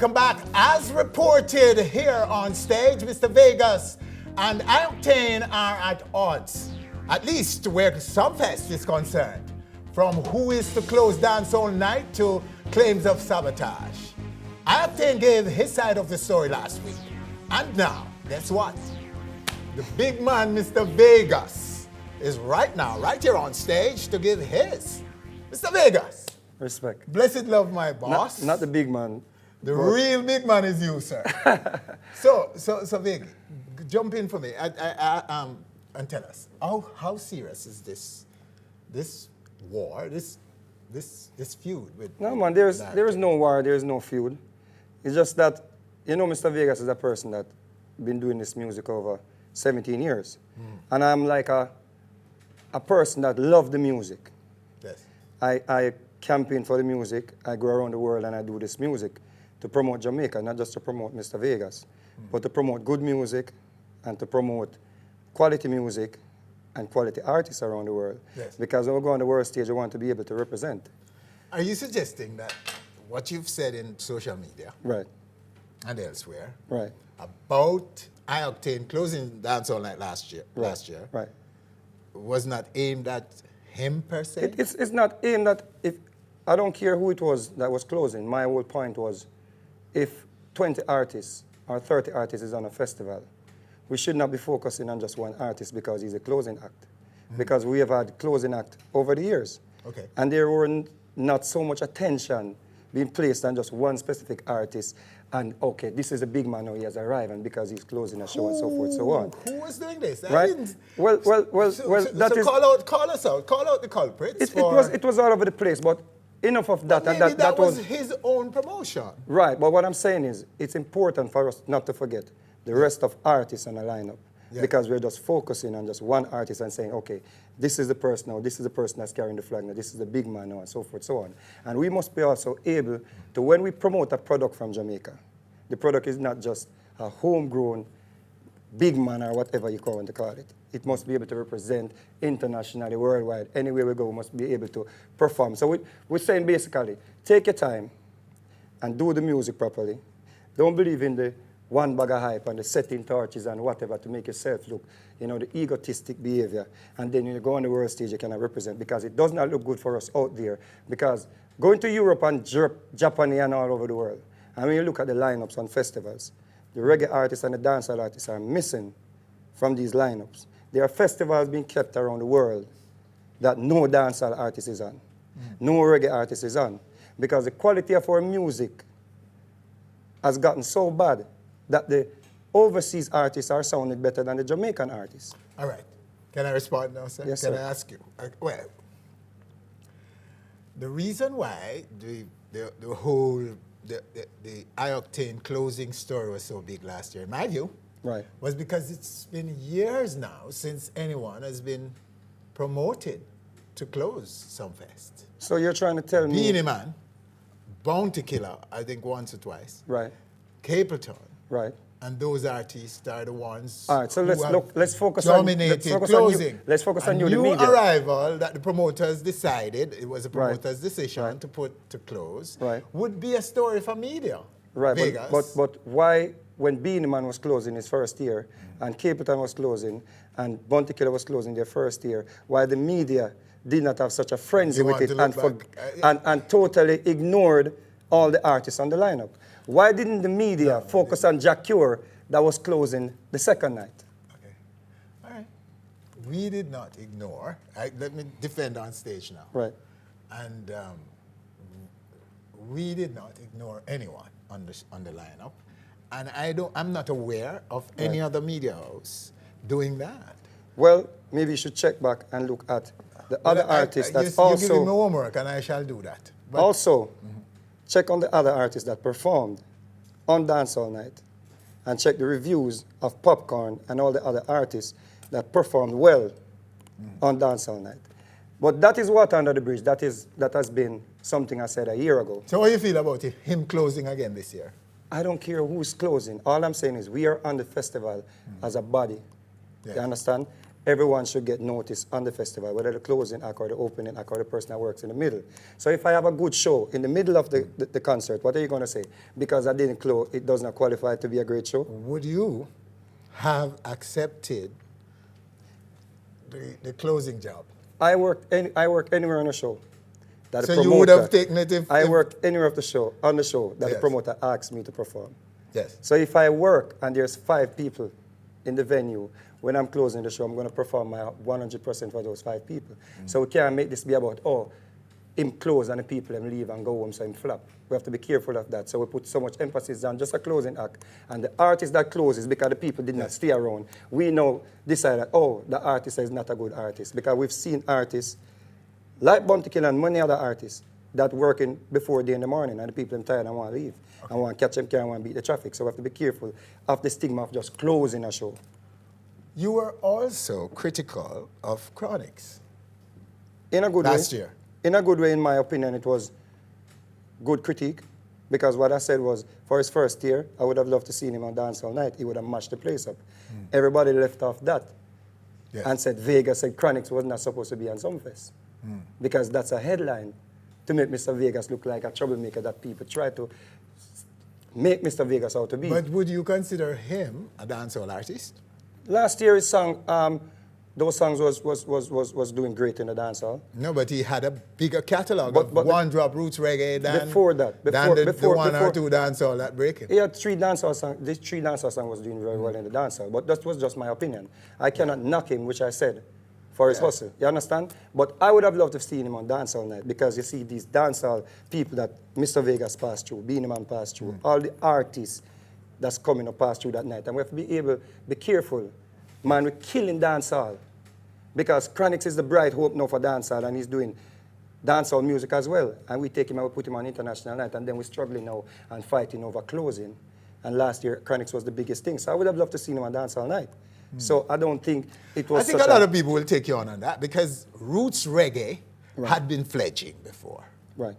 Welcome back. As reported here on stage, Mr. Vegas and I-Octane are at odds, at least where Sumfest is concerned, from who is to close dance all night to claims of sabotage. I-Octane gave his side of the story last week. And now, guess what? The big man, Mr. Vegas, is right here on stage to give his. Mr. Vegas. Respect. Blessed love, my boss. Not the big man. The real big man is you, sir. so Vig, jump in for me and tell us how serious is this war, this feud with? No man, there is no war, there is no feud. It's just that Mr. Vegas is a person that been doing this music over 17 years, and I'm like a person that love the music. Yes. I campaign for the music. I go around the world and I do this music to promote Jamaica, not just to promote Mr. Vegas, but to promote good music and to promote quality music and quality artists around the world. Yes. Because when we go on the world stage, we want to be able to represent. Are you suggesting that what you've said in social media Right. and elsewhere Right. about I-Octane closing dance all night last year Right. was not aimed at him per se? It's not aimed at, if I don't care who it was that was closing. My whole point was, if 20 artists or 30 artists is on a festival, we should not be focusing on just one artist because he's a closing act. Because we have had closing act over the years. Okay. And there were not so much attention being placed on just one specific artist. And okay, this is a big man now, he has arrived, and because he's closing a show and so forth, so on. Who was doing this? Right? Well, that is... Call us out. Call out the culprits. It was all over the place, but enough of that. Maybe that was his own promotion. Right, but what I'm saying is, it's important for us not to forget the rest of artists on the lineup. Yeah. Because we're just focusing on just one artist and saying, okay, this is the person now, this is the person that's carrying the flag now, this is the big man now, and so forth, so on. And we must be also able to, when we promote a product from Jamaica, the product is not just a homegrown big man or whatever you want to call it. It must be able to represent internationally, worldwide. Anywhere we go, we must be able to perform. So we're saying basically, take your time and do the music properly. Don't believe in the one bag of hype and the setting torches and whatever to make yourself look, the egotistic behavior. And then you go on the world stage, you cannot represent, because it does not look good for us out there. Because going to Europe and Japan and all over the world, and when you look at the lineups on festivals, the reggae artists and the dancehall artists are missing from these lineups. There are festivals being kept around the world that no dancehall artist is on, no reggae artist is on, because the quality of our music has gotten so bad that the overseas artists are sounding better than the Jamaican artists. All right. Can I respond now, sir? Yes, Can sir. I ask you? Well, the reason why the I-Octane closing story was so big last year, in my view, Right. was because it's been years now since anyone has been promoted to close Sumfest. So you're trying to tell me... Beanie Man, Bounty Killer, I think once or twice, Right, Capleton, right. and those artists are the ones All right, so who have let's focus on... dominated closing. Let's focus on a you, the new media. arrival that the promoters decided, it was a Right. promoter's decision Right. to put to close, Right. would be a story for media. Right, Vegas. but why, when Beanie Man was closing his first year, and Capleton was closing, and Bounty Killer was closing their first year, why the media did not have such a frenzy You with want it to look and totally ignored all the artists on the lineup? Why didn't the media focus on Jack Cure that was closing the second night? Okay. All right. We did not ignore. Let me defend on stage now. Right. And we did not ignore anyone on the lineup. And I'm not aware of any other media house doing that. Well, maybe you should check back and look at the other artists that also... You're giving me homework, and I shall do that. But Also, check on the other artists that performed on Dance All Night, and check the reviews of Popcorn and all the other artists that performed well on Dance All Night. But that is water under the bridge. That has been something I said a year ago. So what do you feel about him closing again this year? I don't care who's closing. All I'm saying is we are on the festival as a body. Yeah. You understand? everyone should get noticed on the festival, whether the closing act or the opening act or the person that works in the middle. So if I have a good show in the middle of the concert, what are you going to say? Because I didn't close, it does not qualify to be a great show? Would you have accepted the closing job? I work anywhere on a show. That So you would have taken it if... I work anywhere on the show that Yes. the promoter asks me to perform. Yes. So if I work and there's 5 people in the venue, when I'm closing the show, I'm going to perform my 100% for those 5 people. So we can't make this be about, oh, him close and the people him leave and go home, so him flop. We have to be careful of that. So we put so much emphasis on just a closing act. And the artist that closes, because the people did not stay around, we now decide that, oh, the artist is not a good artist. Because we've seen artists like Bounty Killer and many other artists that working before day in the morning, and the people are tired and want to leave. Okay. And want to catch them car and want to beat the traffic. So we have to be careful of the stigma of just closing a show. You were also critical of Chronics In a good way. last year. In a good way, in my opinion, it was good critique. Because what I said was, for his first year, I would have loved to see him on Dance All Night. He would have mashed the place up. Everybody left off that. Yes. And said Vegas said Chronics was not supposed to be on Sumfest. Because that's a headline to make Mr. Vegas look like a troublemaker that people try to make Mr. Vegas out to be. But would you consider him a dancehall artist? Last year his song, those songs was doing great in the dancehall. No, but he had a bigger catalog But of one-drop roots reggae than, before that, than the before- one or two dancehall that break him. He had 3 dancehall songs. This 3 dancehall song was doing very well in the dancehall. But that was just my opinion. I cannot knock him, which I said, for his hustle. You understand? But I would have loved to have seen him on Dancehall Night because you see these dancehall people that Mr. Vegas passed through, Beanie Man passed through, all the artists that's coming to pass through that night. And we have to be careful. Man, we're killing dancehall because Chronics is the bright hope now for dancehall and he's doing dancehall music as well. And we take him and we put him on international night and then we're struggling now and fighting over closing. And last year, Chronics was the biggest thing. So I would have loved to see him on Dancehall Night. So I don't think it was I think such a lot of people will take you on that because roots reggae Right. had been fledging before. Right.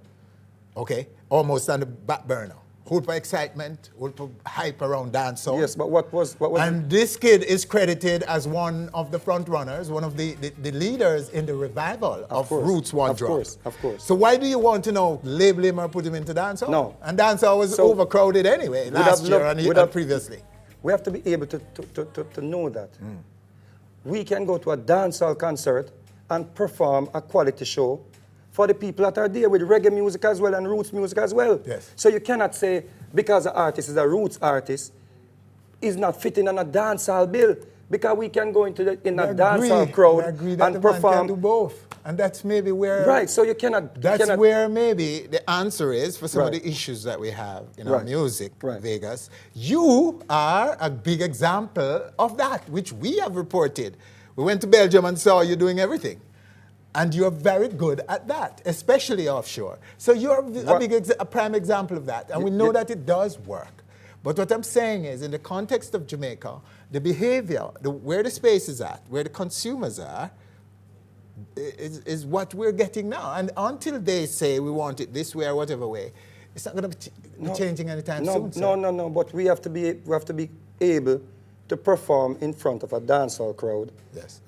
Okay? Almost on the back burner. Whole for excitement, whole for hype around dancehall. Yes, but what was And this kid is credited as one of the front runners, one of the leaders in the revival of course, Roots One of Drop. course, of course. So why do you want to now label him or put him into dancehall? No. And dancehall was So, overcrowded anyway last year and previously. We have to be able to know that. We can go to a dancehall concert and perform a quality show for the people that are there with reggae music as well and roots music as well. Yes. So you cannot say because the artist is a roots artist, is not fitting on a dancehall bill because we can go into a dancehall crowd I agree that and the man can perform. do both. And that's maybe where... Right, so you cannot... That's where maybe the answer is for some Right. of the issues that we have in our Right. music, Right. Vegas. You are a big example of that, which we have reported. We went to Belgium and saw you doing everything. And you're very good at that, especially offshore. So you're a prime example of that. And we know that it does work. But what I'm saying is, in the context of Jamaica, the behavior, where the space is at, where the consumers are, is what we're getting now. And until they say we want it this way or whatever way, it's not going to be changing anytime soon. No. But we have to be able to perform in front of a dancehall crowd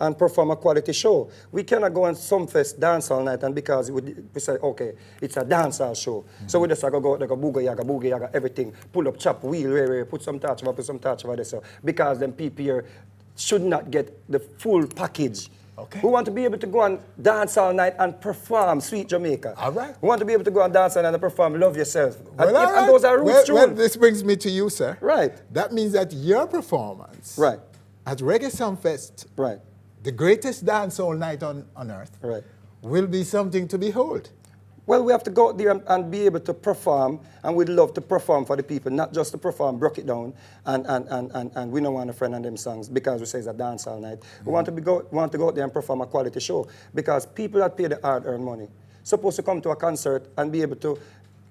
and perform a quality show. We cannot go on Sumfest dancehall night and because we say, okay, it's a dancehall show. So we just go like a boogie yaga, everything, pull up, chop, wheel, put some touch over this. So because them people here should not get the full package. Okay. We want to be able to go and dance all night and perform Sweet Jamaica. All right. We want to be able to go and dance all night and perform Love Yourself. Well, and, all right. and those are roots well, tunes. this brings me to you, sir. Right. That means that your performance Right. at Reggae Sumfest, Right. the greatest dancehall night on earth, Right. will be something to behold. Well, we have to go out there and be able to perform, and we'd love to perform for the people, not just to perform, broke it down, and we don't want a friend on them songs because we say it's a dance all night. We want to go out there and perform a quality show because people that pay the hard-earned money supposed to come to a concert and be able to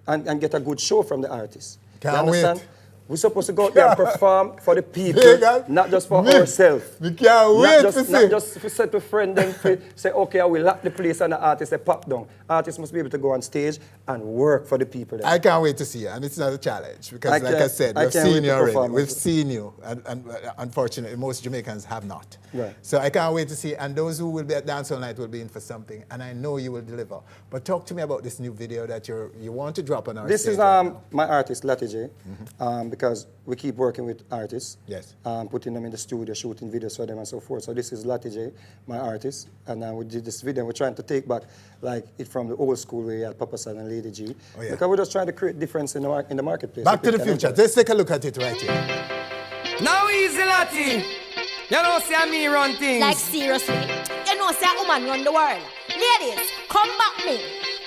and get a good show from the artist. Can't you understand? wait. We're supposed to go out there and perform for the people, Vegas, not just for me, ourselves. We can't wait to see. Not just to set to friend and say, okay, I will lock the place and the artist say pop down. Artists must be able to go on stage and work for the people. There. I can't wait to see you, and it's not a challenge because, like I said, we've seen you already. We've seen you, and unfortunately, most Jamaicans have not. Right. So I can't wait to see you, and those who will be at Dancehall Night will be in for something, and I know you will deliver. But talk to me about this new video that you want to drop on our This stage is right my artist, Latty J, because we keep working with artists, Yes. Putting them in the studio, shooting videos for them and so forth. So this is Latty J, my artist, and we did this video. We're trying to take back like it from the old school where you had Papa San and Lady G, Oh, yeah. because we're just trying to create difference in the marketplace. Back to the future. Let's take a look at it right here. Now easy, Lati. You know, see me run things. Like seriously, you know say a woman run the world. Ladies, come back me.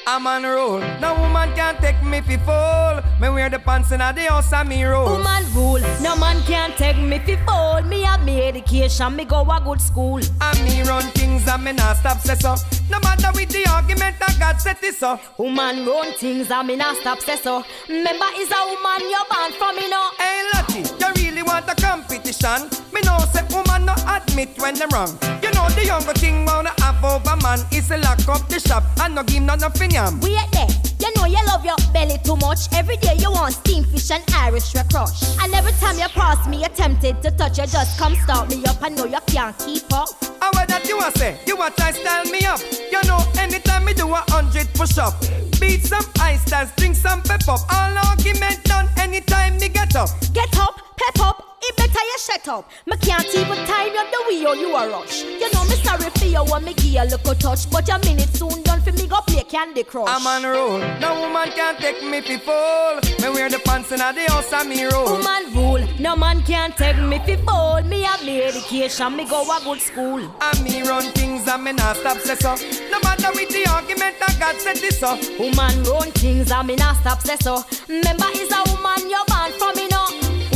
I'm on roll. No woman can take me fi fall. Me wear the pants in the house and me roll. Woman rule, no man can take me fi fall. Me have me education, me go a good school. And me run things and me not stop say so. No matter with the argument that God set this up. Woman run things and me not stop say so. Remember is a woman you born from me no. Hey Lati, you really want a competition? Me know say woman no admit when them wrong. You know the younger thing wanna have over man is to lock up the shop and no give none of yam. Wait there, you know you love your belly too much. Every day you want steamed fish and Irish red crush. And every time you pass me, you're tempted to touch. You just come start me up and know you can't keep up. And what that you a say? You a try style me up. You know anytime me do 100 push-up. Beat some ice styles, drink some pep up. All argument done anytime me get up. Get up, pep up, it better you shut up. Me can't even time you the way you a rush. You know me sorry for you when me give you a little touch. But your minute soon done for me go play Candy Crush. I'm on roll. No woman can take me fi fall. Me wear the pants in the house and me roll. Woman rule, no man can take me fi fall. Me have me education, me go a good school. And me run things and me not stop say so. No matter with the argument that God set this up. Woman run things and me not stop say so. Remember is a woman you born from me no.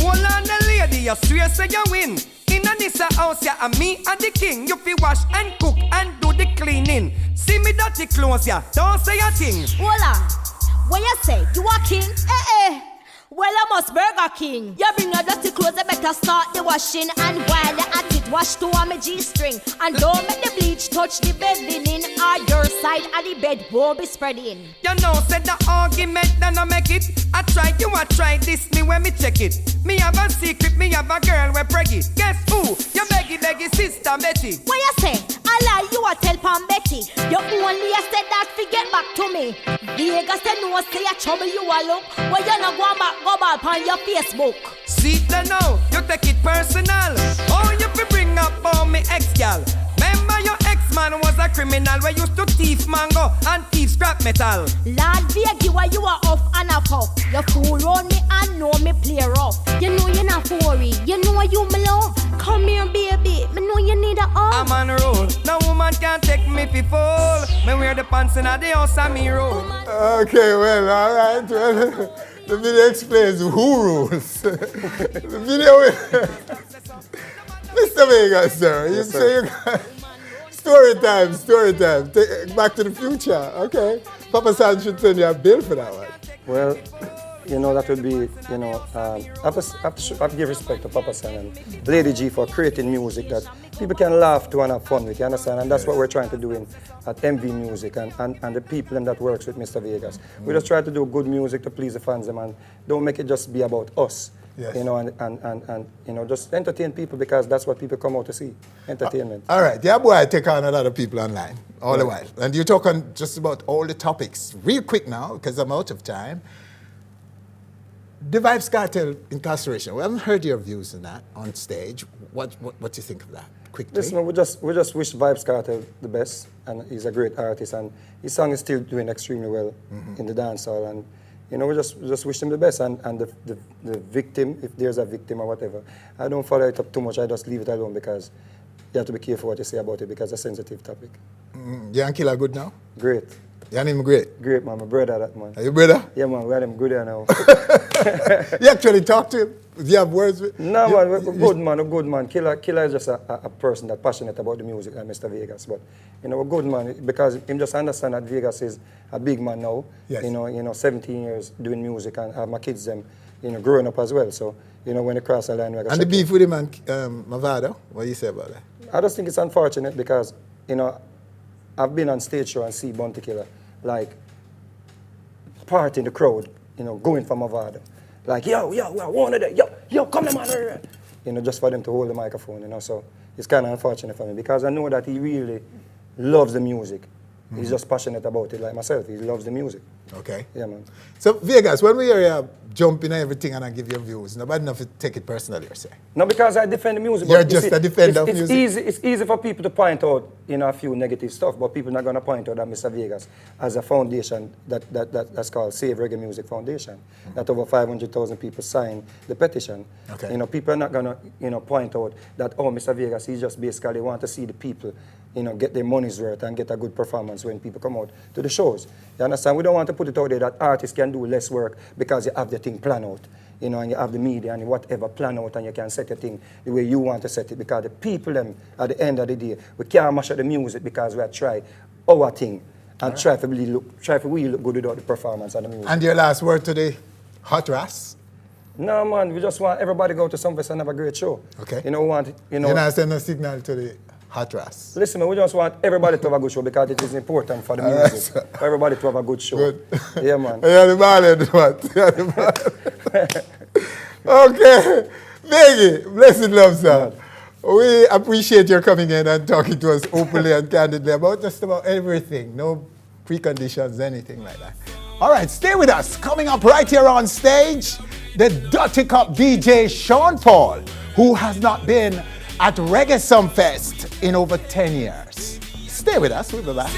Hold on the lady, you swear say you win. In a Nissa house, yeah, and me and the king. You fi wash and cook and do the cleaning. See me dirty clothes, yeah, don't say a thing. Hold on, what you say? You a king? Eh. Well, I must Burger King. You bring your dirty clothes, you better start the washing. And while you're at it, wash two on my G-string. And don't make the bleach touch the bed linen. Or your side of the bed won't be spreading. You know, said the argument, then I make it. I try, you a try this, me when me check it. Me have a secret, me have a girl we preggy. Guess who? You beggy sister Betty. What you say? I lie, you a tell Pam Betty. You only said that fi get back to me. Vegas say no, say a trouble you a look. Well, you not go back, go back on your Facebook. See the now, you take it personal. Oh, you fi bring up on me ex-gal. Remember your ex-man was a criminal. We used to thief mango and thief scrap metal. Lord Veggie, why you are off and a puff. You fool round me and know me play rough. You know you're not worry, you know you me love. Come here baby, me know you need a hug. I'm on roll, no woman can take me fi fall. Me wear the pants in the house and me roll. Okay, well, all right. Well, the video explains who rules. The video. Mr. Vegas, sir. You Yes, say you got story time. Back to the future. Okay. Papa San should send you a bill for that one. Well, you know, that would be, you know, I have to give respect to Papa San and Lady G for creating music that people can laugh to and have fun with, you understand? And that's what we're trying to do at MV Music and the people that works with Mr. Vegas. We just try to do good music to please the fans, and don't make it just be about us. Yes. You know, and you know, just entertain people, because that's what people come out to see, entertainment. All right. Yeah, boy, I take on a lot of people online all the while. And you talk on just about all the topics. Real quick now, because I'm out of time. The Vibes Cartel incarceration. We haven't heard your views on that on stage. What do you think of that? Quickly. Listen, we just wish Vibes Cartel the best, and he's a great artist, and his song is still doing extremely well in the dancehall, and you know, we just wish him the best, and the victim, if there's a victim or whatever, I don't follow it up too much. I just leave it alone, because you have to be careful what you say about it, because it's a sensitive topic. You and Killer good now? Great. You and him great? Great, man. My brother, that man. Are you brother? Yeah, man. We had him good here now. You actually talk to him? Do you have words with No, man. We're a good man. Killer is just a person that's passionate about the music, like Mr. Vegas. But, you know, a good man, because him just understand that Vegas is a big man now. Yes. You know, 17 years doing music, and have my kids them growing up as well. So, when they cross the line, we're going And the beef with him and Mavado, what do you say about that? I just think it's unfortunate because, I've been on stage show and see Bounty Killer, like, part in the crowd, going for Mavado. Like, yo, one of them, yo, come on, man. Just for them to hold the microphone, so it's kind of unfortunate for me because I know that he really loves the music. He's just passionate about it like myself. He loves the music. Okay. Yeah, man. So, Vegas, when we hear you jumping and everything and I give you views, nobody enough to take it personally, you say? No, because I defend the music. You're just a defender of music? It's easy for people to point out, a few negative stuff, but people are not going to point out that Mr. Vegas has a foundation that's called Save Reggae Music Foundation, that over 500,000 people signed the petition. Okay. People are not going to, point out that, oh, Mr. Vegas, he just basically want to see the people, get their money's worth and get a good performance when people come out to the shows. You understand? We don't want to put it out there that artists can do less work because you have the thing planned out, and you have the media and whatever plan out and you can set your thing the way you want to set it because the people, them, at the end of the day, we can't mash up the music because we have tried our thing and try for really look good without the performance and the music. And your last word today, hot Ras? No, man, we just want everybody to go to some fest and have a great show. Okay. You're not sending a signal to the hot Ras? Listen, man, we just want everybody to have a good show because it is important for the music. For everybody to have a good show. Good. Yeah, man. You're the man, what? You're the man. Okay. Biggie, blessed love, sir. We appreciate your coming in and talking to us openly and candidly about just about everything. No preconditions, anything like that. All right, stay with us. Coming up right here on stage, the Dirty Cup DJ Sean Paul, who has not been at Reggae Sumfest in over 10 years. Stay with us, we'll be back.